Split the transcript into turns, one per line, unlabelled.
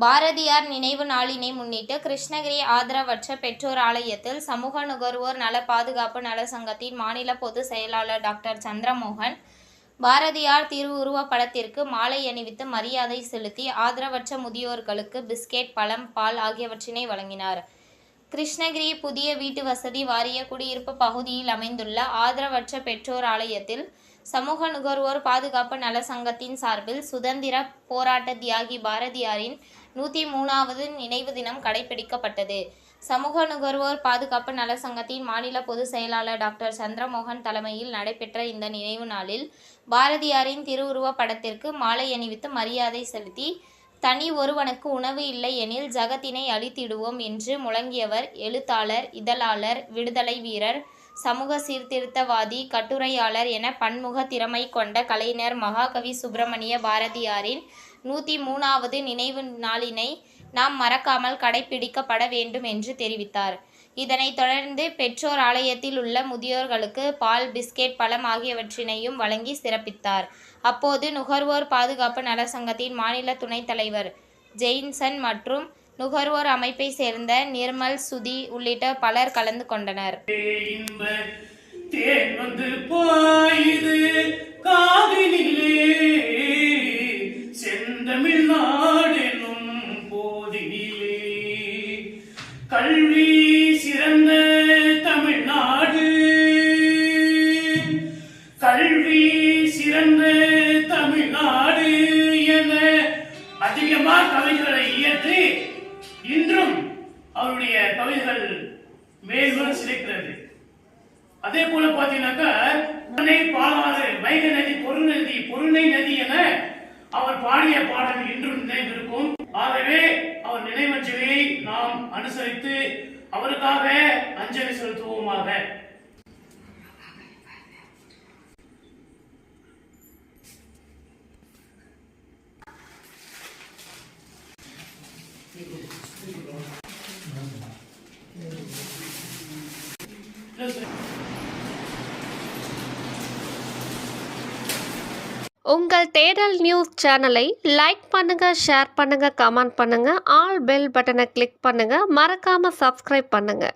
பாரதியார் நினைவு நாளினை முன்னிட்டு கிருஷ்ணகிரி ஆதரவற்ற பெற்றோர் ஆலயத்தில் சமூக நுகர்வோர் நல பாதுகாப்பு நல சங்கத்தின் மாநில பொதுச் செயலாளர் டாக்டர் சந்திரமோகன் பாரதியார் திருவுருவப் படத்திற்கு மாலை அணிவித்து மரியாதை செலுத்தி ஆதரவற்ற முதியோர்களுக்கு பிஸ்கெட், பழம், பால் ஆகியவற்றினை வழங்கினார். கிருஷ்ணகிரி புதிய வீட்டு வசதி வாரிய குடியிருப்பு பகுதியில் அமைந்துள்ள ஆதரவற்ற பெற்றோர் ஆலயத்தில் சமூக நுகர்வோர் பாதுகாப்பு நல சங்கத்தின் சார்பில் சுதந்திர போராட்ட தியாகி பாரதியாரின் 103வது நினைவு தினம் கடைபிடிக்கப்பட்டது. சமூக நுகர்வோர் பாதுகாப்பு நல சங்கத்தின் மாநில பொதுச் செயலாளர் டாக்டர் சந்திரமோகன் தலைமையில் நடைபெற்ற இந்த நினைவு நாளில் பாரதியாரின் திருவுருவப் படத்திற்கு மாலை அணிவித்து மரியாதை செலுத்தி தனி ஒருவனுக்கு உணவு இல்லை எனில் ஜகத்தினை அழித்திடுவோம் என்று முழங்கியவர் எழுத்தாளர், இதழாளர், விடுதலை வீரர், சமூக சீர்திருத்தவாதி, கட்டுரையாளர் என பன்முக திறமை கொண்ட கலைஞர் மகாகவி சுப்பிரமணிய பாரதியாரின் 103வது நினைவு நாளினை நாம் மறக்காமல் கடைபிடிக்கப்பட வேண்டும் என்று தெரிவித்தார். இதனைத் தொடர்ந்து பெற்றோர் ஆலயத்தில் உள்ள முதியோர்களுக்கு பால், பிஸ்கெட், பழம் ஆகியவற்றினையும் வழங்கி சிறப்பித்தார். அப்போது நுகர்வோர் பாதுகாப்பு நல சங்கத்தின் மாநில துணைத் தலைவர் ஜெயின்சன் மற்றும் நுகர்வோர் அமைப்பை சேர்ந்த நிர்மல், சுதி உள்ளிட்ட பலர் கலந்து கொண்டனர்.
கல்வி சிறந்த தமிழ்நாடு, கல்வி சிறந்த தமிழ்நாடு என அதிகமாக கவிதைகளை இயற்றி இன்றும் அவருடைய கவிதைகள் மேலும் சிதைக்கிறது. அதே போல பாத்தீங்கன்னாக்கா பாலாறு, வைகை நதி, பொருணை நதி என அவர் பாடிய பாடல் இன்றும் நினைவிருக்கும். ஆகவே அவர் நினைவஞ்சலியை நாம் அனுசரித்து அவருக்காக அஞ்சலி செலுத்துவோமாக.
உங்கள் தேடல் நியூஸ் சேனலை லைக் பண்ணுங்க, ஷேர் பண்ணுங்க, கமெண்ட் பண்ணுங்க, ஆல் பெல் பட்டனை கிளிக் பண்ணுங்க, மறக்காம சப்ஸ்கிரைப் பண்ணுங்க.